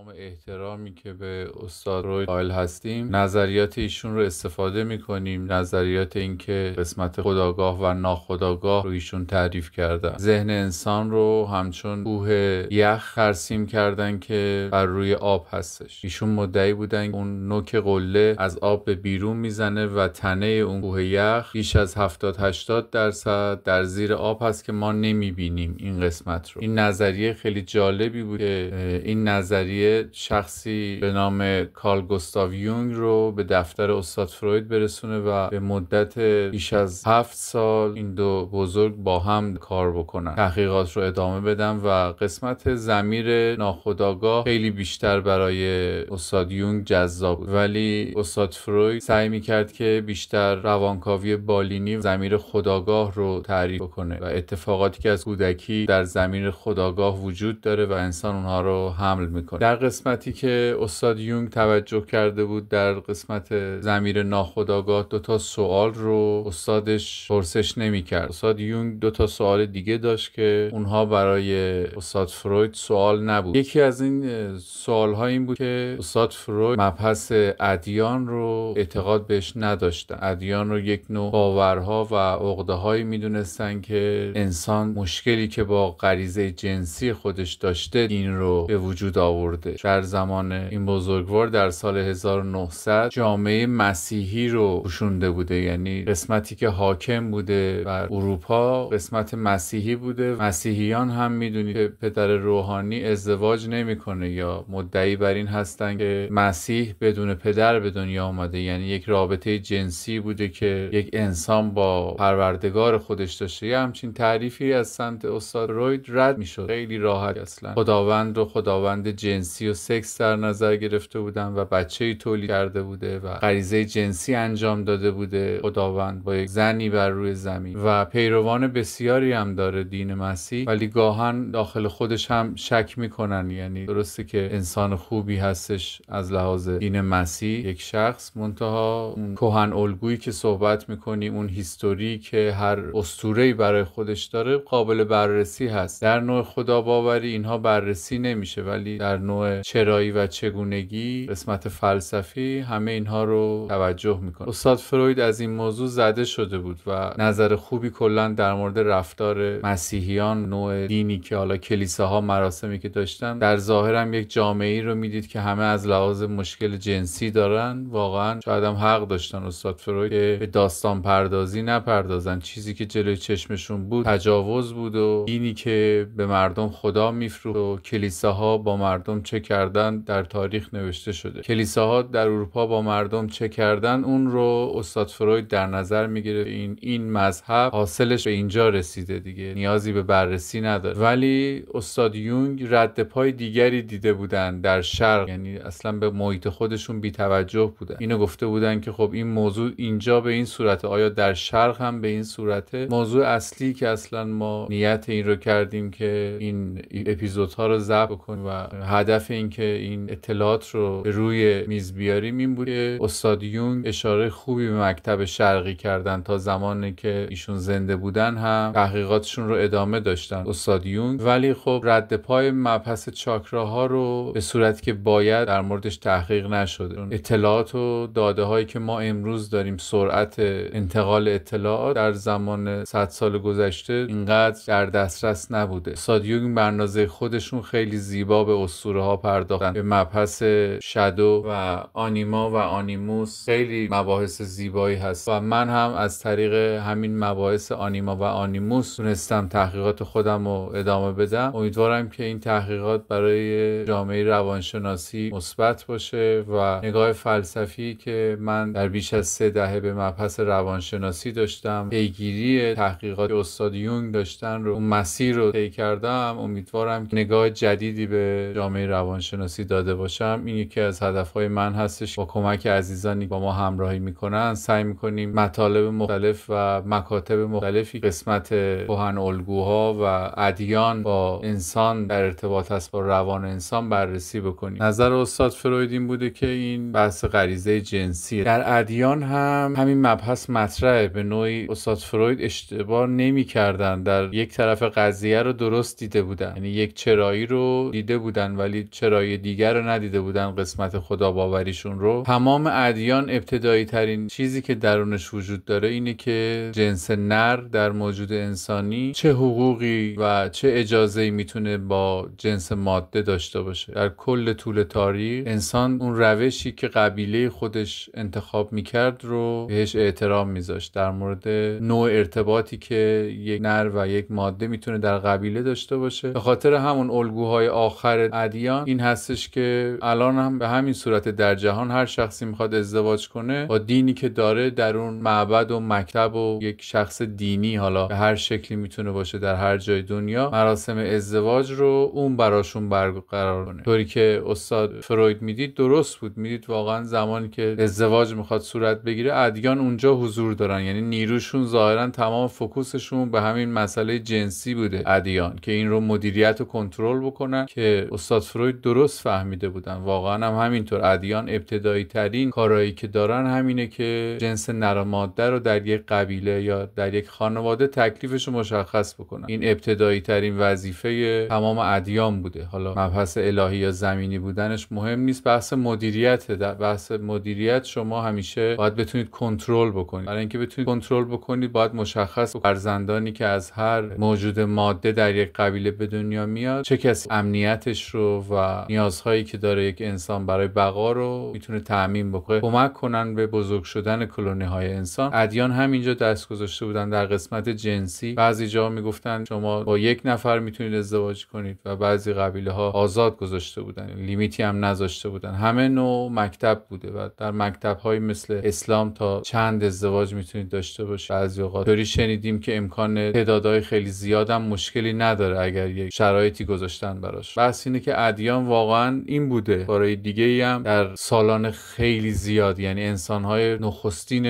تمام احترامی که به استاد روی قائل هستیم، نظریات ایشون رو استفاده میکنیم. نظریات این که قسمت خودآگاه و ناخودآگاه رو ایشون تعریف کردن. ذهن انسان رو همچون کوه یخ ترسیم کردن که بر روی آب هستش. ایشون مدعی بودن اون نوک قله از آب به بیرون میزنه و تنه اون کوه یخ بیش از 70-80% در زیر آب هست که ما نمیبینیم این قسمت رو. این نظریه خیلی جالبی بود که این نظریه شخصی به نام کارل گوستاو یونگ رو به دفتر استاد فروید برسونه و به مدت بیش از 7 سال این دو بزرگ با هم کار بکنن، تحقیقات رو ادامه بدن و قسمت ضمیر ناخودآگاه خیلی بیشتر برای استاد یونگ جذاب بود. ولی استاد فروید سعی میکرد که بیشتر روانکاوی بالینی ضمیر خودآگاه رو تعریف کنه و اتفاقاتی که از کودکی در ضمیر خودآگاه وجود داره و انسان اونها رو حمل میکنه. در قسمتی که استاد یونگ توجه کرده بود در قسمت ضمیر ناخودآگاه 2 سوال رو استادش پرسش نمیکرد. استاد یونگ 2 سوال دیگه داشت که اونها برای استاد فروید سوال نبود. یکی از این سوال‌ها این بود که استاد فروید مبحث ادیان رو اعتقاد بهش نداشتن. ادیان رو یک نوع باورها و عقده‌هایی میدونستن که انسان مشکلی که با غریزه جنسی خودش داشته دین رو به وجود آورده. در زمان این بزرگوار در سال 1900 جامعه مسیحی رو پوشونده بوده، یعنی قسمتی که حاکم بوده بر اروپا قسمت مسیحی بوده. مسیحیان هم میدونید که پدر روحانی ازدواج نمیکنه یا مدعی بر این هستن که مسیح بدون پدر به دنیا آمده، یعنی یک رابطه جنسی بوده که یک انسان با پروردگار خودش داشته. یه همچین تعریفی از سمت استاد فروید رد میشد خیلی راحت. اصلا خداوند و خداوند جنسی و سکس در نظر گرفته بودن و بچه‌ای تولید کرده بوده و غریزه جنسی انجام داده بوده خداوند با یک زنی بر روی زمین و پیروان بسیاری هم داره دین مسیح، ولی گاهن داخل خودش هم شک میکنن. یعنی درسته که انسان خوبی هستش از لحاظ دین مسیح یک شخص، منتها اون کهن الگویی که صحبت میکنیم، اون هیستوری که هر اسطوره‌ای برای خودش داره قابل بررسی هست. در نوع خدا باوری اینها بررسی نمیشه، ولی در نوع چرایی و چگونگی قسمت فلسفی همه اینها رو توجه میکنه. استاد فروید از این موضوع زده شده بود و نظر خوبی کلا در مورد رفتار مسیحیان، نوع دینی که حالا کلیساها مراسمی که داشتن، در ظاهر هم یک جامعه‌ای رو میدید که همه از لحاظ مشکل جنسی دارن. واقعا شاید هم حق داشتن استاد فروید که به داستان پردازی نپردازن. چیزی که جلوی چشمشون بود تجاوز بود و دینی که به مردم خدا میفروخت و کلیساها با مردم چه کردن در تاریخ نوشته شده. کلیساها در اروپا با مردم چه کردن اون رو استاد فروید در نظر میگیره. این مذهب حاصلش به اینجا رسیده دیگه، نیازی به بررسی نداره. ولی استاد یونگ رد پای دیگری دیده بودن در شرق، یعنی اصلا به محیط خودشون بی توجه بودن. اینو گفته بودن که خب این موضوع اینجا به این صورته، آیا در شرق هم به این صورته؟ موضوع اصلی که اصلا ما نیت این رو کردیم که این اپیزودها رو ضبط کنیم و هدف این که این اطلاعات رو به روی میز بیاریم این بود که استاد یونگ اشاره خوبی به مکتب شرقی کردن. تا زمانی که ایشون زنده بودن هم تحقیقاتشون رو ادامه داشتن استاد یونگ، ولی خب رد پای مبحث چاکراها رو به صورتی که باید در موردش تحقیق نشده. اطلاعات و داده هایی که ما امروز داریم، سرعت انتقال اطلاعات در زمان 100 سال گذشته اینقدر در دسترس نبوده. استاد یونگ به اندازه خودشون خیلی زیبا به اسطوره ها پرداختن، به مبحث شادو و آنیما و آنیموس خیلی مباحث زیبایی هست و من هم از طریق همین مباحث آنیما و آنیموس تونستم تحقیقات خودم رو ادامه بدم. امیدوارم که این تحقیقات برای جامعه روانشناسی مثبت باشه و نگاه فلسفی که من در بیش از 3 دهه به مبحث روانشناسی داشتم، پیگیری تحقیقات استاد یونگ داشتن رو، اون مسیر رو طی کردم. امیدوارم که نگاه جدیدی به جامعه روانشناسی داده باشم. این یکی از هدفهای من هستش. با کمک عزیزانی با ما همراهی میکنن سعی میکنیم مطالب مختلف و مکاتب مختلفی قسمت کهن الگوها و ادیان با انسان در ارتباط هست با روان انسان بررسی بکنیم. نظر استاد فروید این بوده که این بحث غریزه جنسیه. در ادیان هم همین مبحث مطرحه. به نوعی استاد فروید اشتباه نمی‌کردن، در یک طرف قضیه رو درست دیده بودن، یعنی یک چرایی رو دیده بودن ولی چرایی دیگر رو ندیده بودن قسمت خدا باوریشون رو. تمام ادیان ابتدایی ترین چیزی که درونش وجود داره اینه که جنس نر در موجود انسانی چه حقوقی و چه اجازه‌ای میتونه با جنس ماده داشته باشه. در کل طول تاریخ انسان اون روشی که قبیله خودش انتخاب میکرد رو بهش احترام میذاشت در مورد نوع ارتباطی که یک نر و یک ماده میتونه در قبیله داشته باشه. به خاطر همون الگوهای آخر ادیان این هستش که الان هم به همین صورت در جهان هر شخصی میخواد ازدواج کنه با دینی که داره در اون معبد و مکتب و یک شخص دینی، حالا به هر شکلی میتونه باشه، در هر جای دنیا مراسم ازدواج رو اون براشون برقرار کنه. طوری که استاد فروید میدید درست بود، میدید واقعا زمانی که ازدواج میخواد صورت بگیره ادیان اونجا حضور دارن، یعنی نیروشون ظاهرا تمام فوکوسشون به همین مسئله جنسی بوده ادیان که این رو مدیریت و کنترل بکنن، که استاد فروید درست فهمیده بودن. واقعا هم همینطور ادیان ابتدایی ترین کارهایی که دارن همینه که جنس نر و ماده رو در یک قبیله یا در یک خانواده تکلیفش رو مشخص بکنن. این ابتدایی ترین وظیفه تمام ادیان بوده. حالا مبحث الهی یا زمینی بودنش مهم نیست، بحث مدیریت. در بحث مدیریت شما همیشه باید بتونید کنترل بکنید. برای اینکه بتونید کنترل بکنید باید مشخص فرزندانی که از هر موجود ماده در یک قبیله به دنیا میاد چه کسی امنیتش رو و نیازهایی که داره یک انسان برای بقا رو میتونه تأمین بکنه، کمک کنن به بزرگ شدن کلونی های انسان. ادیان همینجا دست گذاشته بودن در قسمت جنسی. بعضی جا میگفتن شما با یک نفر میتونید ازدواج کنید و بعضی قبیله ها آزاد گذاشته بودن، لیمیتی هم نذاشته بودن. همه نوع مکتب بوده و در مکتب های مثل اسلام تا چند ازدواج میتونید داشته باشید. بعضی اوقات طوری شنیدیم که امکان تعدادهای خیلی زیادم مشکلی نداره اگر یک شرایطی گذاشتن براش. بس اینه که ادیان واقعا این بوده. برای دیگه ای هم در سالان خیلی زیاد، یعنی انسان‌های نخستین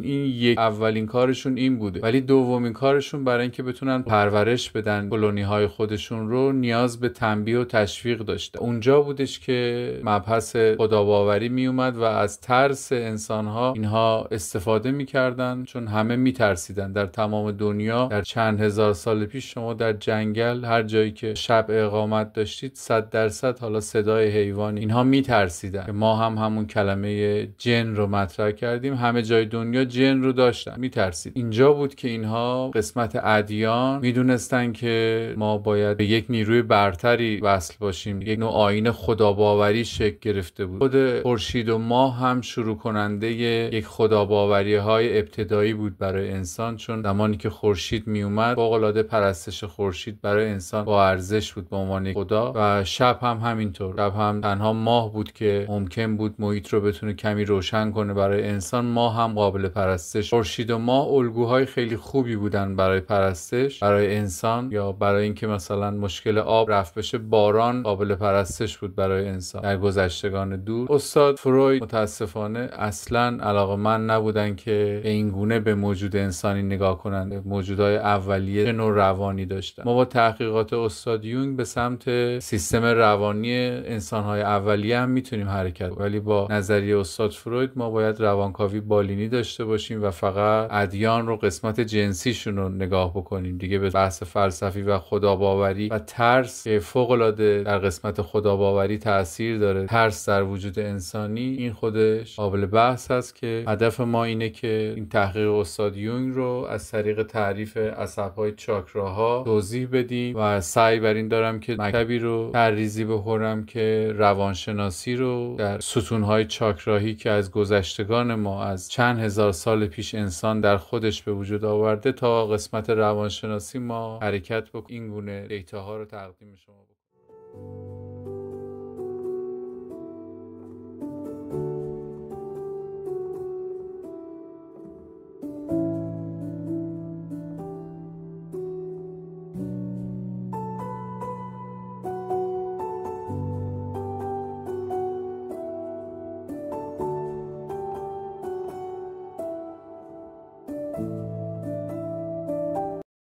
این یک اولین کارشون این بوده، ولی دومین کارشون برای اینکه بتونن پرورش بدن کلونی‌های خودشون رو نیاز به تنبیه و تشویق داشته. اونجا بودش که مبحث خداباوری می اومد و از ترس انسان‌ها اینها استفاده می‌کردن، چون همه می‌ترسیدن. در تمام دنیا در چند هزار سال پیش شما در جنگل هر جایی که شب اقامت داشتید 100% حالا صدای حیوان اینها میترسیدن. ما هم همون کلمه جن رو مطرح کردیم، همه جای دنیا جن رو داشتن، میترسید. اینجا بود که اینها قسمت ادیان میدونستن که ما باید به یک نیروی برتری وصل باشیم. یک نوع آیین خداباوری شکل گرفته بود. خود خورشید و ماه هم شروع کننده یک خداباوری های ابتدایی بود برای انسان، چون زمانی که خورشید می اومد فوق‌العاده پرستش خورشید برای انسان با ارزش بود به عنوان خدا. و شب هم همینطور. شب هم تنها ماه بود که ممکن بود محیط رو بتونه کمی روشن کنه برای انسان. ماه هم قابل پرستش. خورشید و ماه الگوهای خیلی خوبی بودن برای پرستش برای انسان، یا برای اینکه مثلا مشکل آب رفع بشه باران قابل پرستش بود برای انسان در گذشتگان دور. استاد فروید متاسفانه اصلا علاقه‌مند نبودن که به این گونه به موجود انسانی نگاه کنند. موجودهای اولیه چه نوع روانی داشتن. ما با تحقیقات استاد یونگ به سمت سیستم روانی انسان‌های اولیه هم میتونیم حرکت، ولی با نظریه استاد فروید ما باید روانکاوی بالینی داشته باشیم و فقط ادیان رو قسمت جنسیشون رو نگاه بکنیم. دیگه به بحث فلسفی و خداباوری و ترس که فوق‌العاده در قسمت خداباوری تأثیر داره، ترس در وجود انسانی، این خودش قابل بحث است. که هدف ما اینه که این تحقیق استاد یونگ رو از طریق تعریف عصب‌های چاکراها توضیح بدیم و سعی بر این دارم که مکتبی رو تریزی بخورم که روانشناسی رو در ستون‌های چاکراهی که از گذشتگان ما از چند هزار سال پیش انسان در خودش به وجود آورده تا قسمت روانشناسی ما حرکت بکنیم، این گونه دیتاها رو تقدیم شما بکنیم.